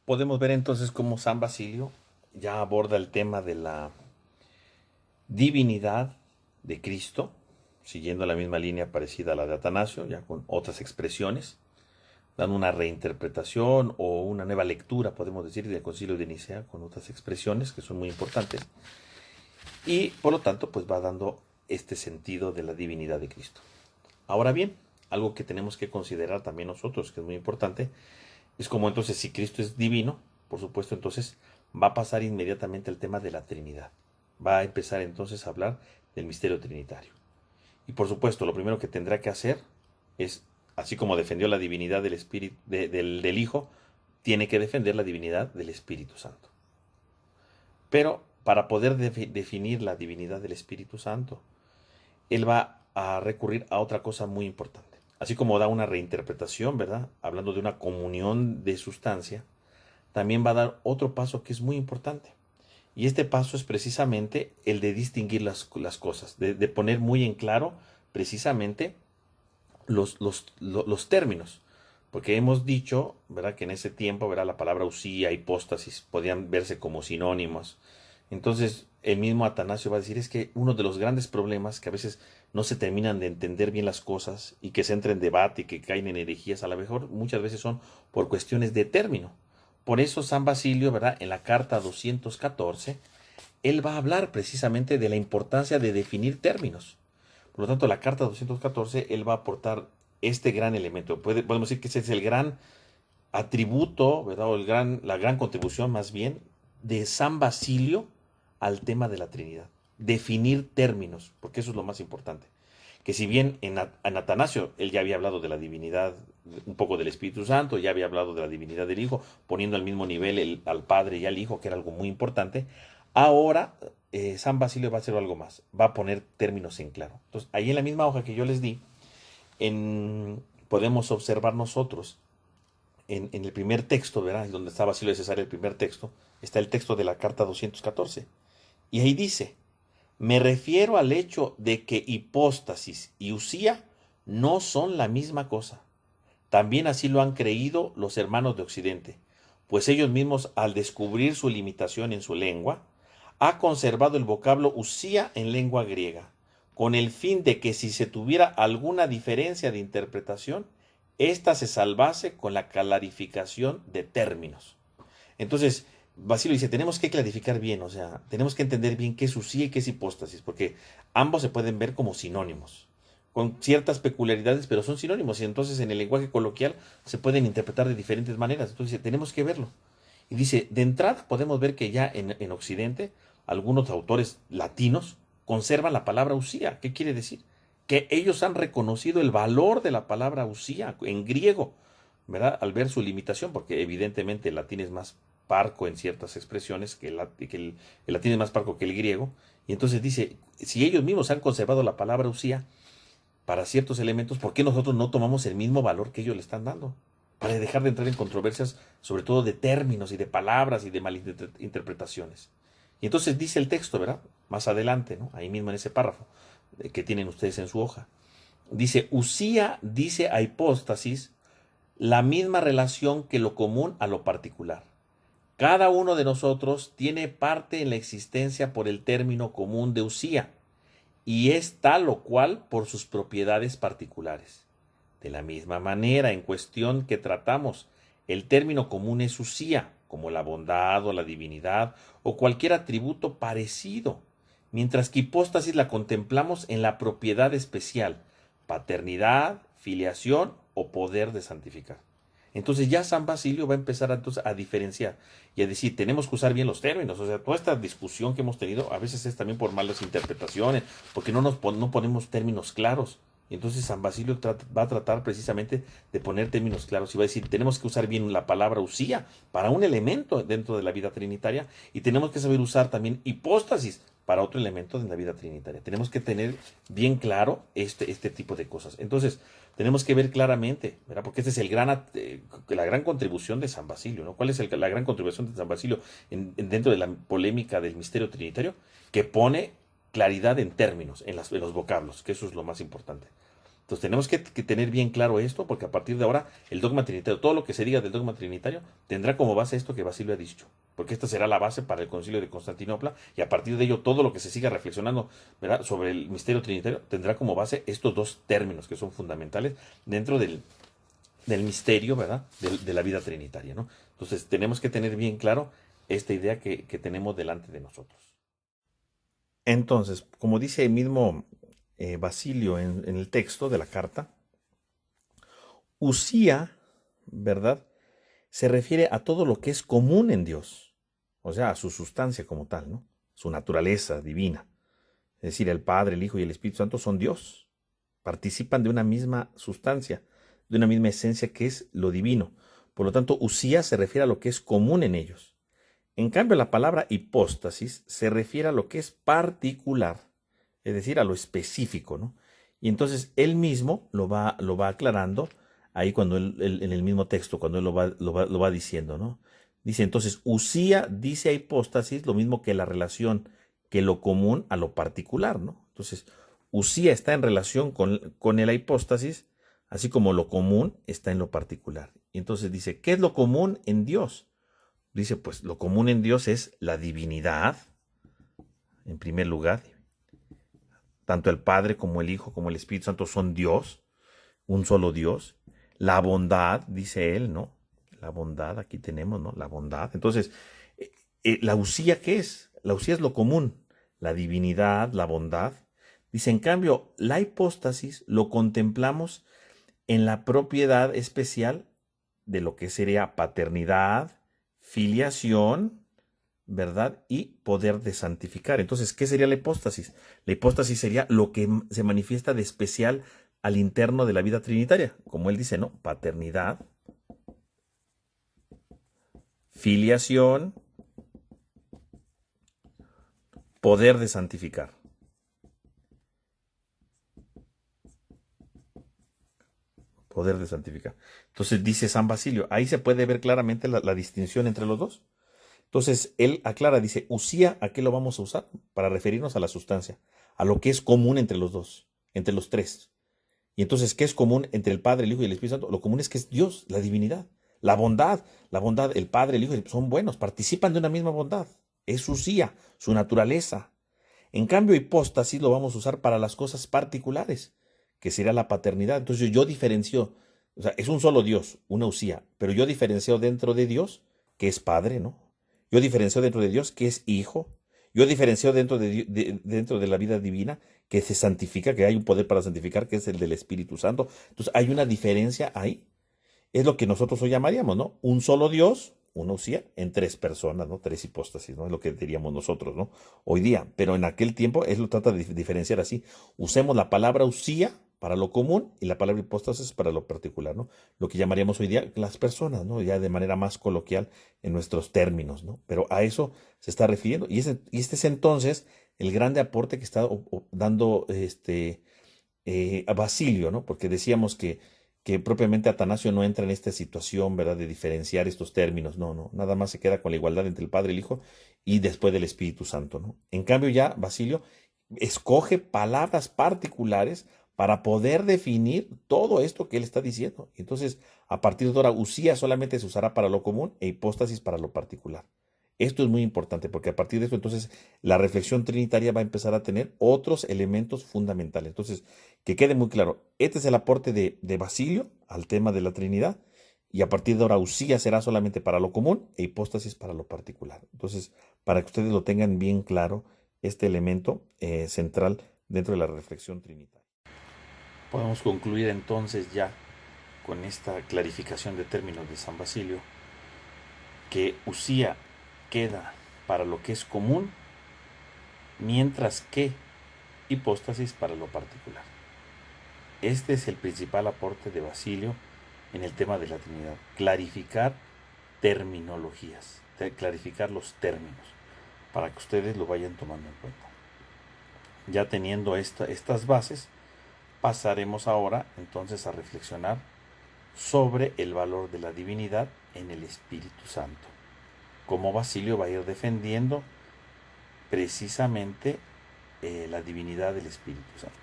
Podemos ver entonces cómo San Basilio ya aborda el tema de la divinidad de Cristo, siguiendo la misma línea parecida a la de Atanasio, ya con otras expresiones, dando una reinterpretación o una nueva lectura, podemos decir, del Concilio de Nicea, con otras expresiones que son muy importantes, y por lo tanto, pues va dando este sentido de la divinidad de Cristo. Ahora bien, algo que tenemos que considerar también nosotros, que es muy importante, es como entonces si Cristo es divino, por supuesto, entonces va a pasar inmediatamente al tema de la Trinidad. Va a empezar entonces a hablar del misterio trinitario. Y por supuesto, lo primero que tendrá que hacer es, así como defendió la divinidad del Espíritu, del Hijo, tiene que defender la divinidad del Espíritu Santo. Pero para poder definir la divinidad del Espíritu Santo, él va a recurrir a otra cosa muy importante. Así como da una reinterpretación, ¿verdad? Hablando de una comunión de sustancia, también va a dar otro paso que es muy importante. Y este paso es precisamente el de distinguir las cosas, de poner muy en claro precisamente los términos. Porque hemos dicho, ¿verdad?, que en ese tiempo, ¿verdad?, la palabra usía, hipóstasis, podían verse como sinónimos. Entonces, el mismo Atanasio va a decir, es que uno de los grandes problemas que a veces no se terminan de entender bien las cosas y que se entra en debate y que caen en herejías, a lo mejor muchas veces son por cuestiones de término. Por eso San Basilio, ¿verdad?, en la carta 214, él va a hablar precisamente de la importancia de definir términos. Por lo tanto, la carta 214, él va a aportar este gran elemento. Podemos decir que ese es el gran atributo, ¿verdad? O la gran contribución más bien de San Basilio al tema de la Trinidad. Definir términos, porque eso es lo más importante. Que si bien en Atanasio él ya había hablado de la divinidad, un poco del Espíritu Santo, ya había hablado de la divinidad del Hijo, poniendo al mismo nivel al Padre y al Hijo, que era algo muy importante, ahora San Basilio va a hacer algo más, va a poner términos en claro. Entonces, ahí en la misma hoja que yo les di, podemos observar nosotros en el primer texto, ¿verdad? Donde está Basilio de Cesarea, el primer texto, está el texto de la carta 214. Y ahí dice, me refiero al hecho de que hipóstasis y usía no son la misma cosa. También así lo han creído los hermanos de Occidente, pues ellos mismos, al descubrir su limitación en su lengua, ha conservado el vocablo usía en lengua griega, con el fin de que si se tuviera alguna diferencia de interpretación, ésta se salvase con la clarificación de términos. Entonces, Basilio dice, tenemos que clarificar bien, o sea, tenemos que entender bien qué es usía y qué es hipóstasis, porque ambos se pueden ver como sinónimos, con ciertas peculiaridades, pero son sinónimos, y entonces en el lenguaje coloquial se pueden interpretar de diferentes maneras. Entonces, tenemos que verlo. Y dice, de entrada podemos ver que ya en Occidente, algunos autores latinos conservan la palabra usía. ¿Qué quiere decir? Que ellos han reconocido el valor de la palabra usía en griego, ¿verdad? Al ver su limitación, porque evidentemente el latín es más parco en ciertas expresiones, el latín es más parco que el griego, y entonces dice, si ellos mismos han conservado la palabra usía para ciertos elementos, ¿por qué nosotros no tomamos el mismo valor que ellos le están dando? Para dejar de entrar en controversias, sobre todo de términos y de palabras y de malinterpretaciones. Y entonces dice el texto, ¿verdad? Más adelante, ¿no? Ahí mismo en ese párrafo que tienen ustedes en su hoja. Dice, usía dice a hipóstasis la misma relación que lo común a lo particular. Cada uno de nosotros tiene parte en la existencia por el término común de usía, y es tal o cual por sus propiedades particulares. De la misma manera, en cuestión que tratamos, el término común es usía, como la bondad o la divinidad o cualquier atributo parecido, mientras que hipóstasis la contemplamos en la propiedad especial, paternidad, filiación o poder de santificar. Entonces ya San Basilio va a empezar entonces a diferenciar y a decir, tenemos que usar bien los términos. O sea, toda esta discusión que hemos tenido a veces es también por malas interpretaciones, porque no ponemos términos claros. Y entonces San Basilio va a tratar precisamente de poner términos claros y va a decir, tenemos que usar bien la palabra usía para un elemento dentro de la vida trinitaria y tenemos que saber usar también hipóstasis para otro elemento de la vida trinitaria. Tenemos que tener bien claro este tipo de cosas. Entonces, tenemos que ver claramente, ¿verdad? Porque esta es la gran contribución de San Basilio, ¿no? ¿Cuál es la gran contribución de San Basilio dentro de la polémica del misterio trinitario? Que pone claridad en términos, en los vocablos, que eso es lo más importante. Entonces tenemos que tener bien claro esto, porque a partir de ahora el dogma trinitario, todo lo que se diga del dogma trinitario, tendrá como base esto que Basilio ha dicho, porque esta será la base para el concilio de Constantinopla, y a partir de ello todo lo que se siga reflexionando, ¿verdad?, sobre el misterio trinitario tendrá como base estos dos términos que son fundamentales dentro del misterio, ¿verdad?, de la vida trinitaria, ¿no? Entonces tenemos que tener bien claro esta idea que tenemos delante de nosotros. Entonces, como dice el mismo Basilio en el texto de la carta, usía, ¿verdad?, se refiere a todo lo que es común en Dios, o sea, a su sustancia como tal, ¿no? Su naturaleza divina. Es decir, el Padre, el Hijo y el Espíritu Santo son Dios. Participan de una misma sustancia, de una misma esencia que es lo divino. Por lo tanto, usía se refiere a lo que es común en ellos. En cambio, la palabra hipóstasis se refiere a lo que es particular, es decir, a lo específico, ¿no? Y entonces él mismo lo va aclarando ahí cuando en el mismo texto, cuando él lo va diciendo, ¿no? Dice entonces, usía dice a hipóstasis lo mismo que la relación, que lo común a lo particular, ¿no? Entonces, usía está en relación con la hipóstasis, así como lo común está en lo particular. Y entonces dice, ¿qué es lo común en Dios? Dice, pues lo común en Dios es la divinidad, en primer lugar. Tanto el Padre como el Hijo como el Espíritu Santo son Dios, un solo Dios. La bondad, dice él, ¿no? La bondad, aquí tenemos, ¿no? La bondad. Entonces, ¿la usía qué es? La usía es lo común, la divinidad, la bondad. Dice, en cambio, la hipóstasis lo contemplamos en la propiedad especial de lo que sería paternidad, filiación, ¿verdad? Y poder de santificar. Entonces, ¿qué sería la hipóstasis? La hipóstasis sería lo que se manifiesta de especial al interno de la vida trinitaria. Como él dice, ¿no? Paternidad, filiación, poder de santificar. Poder de santificar. Entonces dice San Basilio, ahí se puede ver claramente la distinción entre los dos. Entonces él aclara, dice, usía, ¿a qué lo vamos a usar? Para referirnos a la sustancia, a lo que es común entre los dos, entre los tres. Y entonces, ¿qué es común entre el Padre, el Hijo y el Espíritu Santo? Lo común es que es Dios, la divinidad, la bondad, el Padre, el Hijo son buenos, participan de una misma bondad. Es su usía, su naturaleza. En cambio, hipóstasis lo vamos a usar para las cosas particulares, que sería la paternidad. Entonces yo diferencio, o sea, es un solo Dios, una usía, pero yo diferencio dentro de Dios que es Padre, ¿no? Yo diferencio dentro de Dios que es Hijo. Yo diferencio dentro de la vida divina que se santifica, que hay un poder para santificar, que es el del Espíritu Santo. Entonces hay una diferencia ahí. Es lo que nosotros hoy llamaríamos, ¿no? Un solo Dios, una usía, en tres personas, ¿no? Tres hipóstasis, ¿no? Es lo que diríamos nosotros, ¿no? Hoy día. Pero en aquel tiempo él lo trata de diferenciar así. Usemos la palabra usía para lo común y la palabra hipóstasis para lo particular, ¿no? Lo que llamaríamos hoy día las personas, ¿no? Ya de manera más coloquial en nuestros términos, ¿no? Pero a eso se está refiriendo. Y este es entonces el grande aporte que está dando a Basilio, ¿no? Porque decíamos que propiamente Atanasio no entra en esta situación, ¿verdad?, de diferenciar estos términos. No, no, nada más se queda con la igualdad entre el Padre y el Hijo y después del Espíritu Santo, ¿no? En cambio ya Basilio escoge palabras particulares para poder definir todo esto que él está diciendo. Entonces, a partir de ahora, usía solamente se usará para lo común e hipóstasis para lo particular. Esto es muy importante porque a partir de esto, entonces, la reflexión trinitaria va a empezar a tener otros elementos fundamentales. Entonces, que quede muy claro, este es el aporte de Basilio al tema de la Trinidad y a partir de ahora usía será solamente para lo común e hipóstasis para lo particular. Entonces, para que ustedes lo tengan bien claro, este elemento central dentro de la reflexión trinitaria. Podemos concluir entonces ya con esta clarificación de términos de San Basilio, que usía queda para lo que es común, mientras que hipóstasis para lo particular. Este es el principal aporte de Basilio en el tema de la Trinidad, clarificar terminologías, clarificar los términos, para que ustedes lo vayan tomando en cuenta. Ya teniendo estas bases, pasaremos ahora entonces a reflexionar sobre el valor de la divinidad en el Espíritu Santo. Cómo Basilio va a ir defendiendo precisamente la divinidad del Espíritu Santo.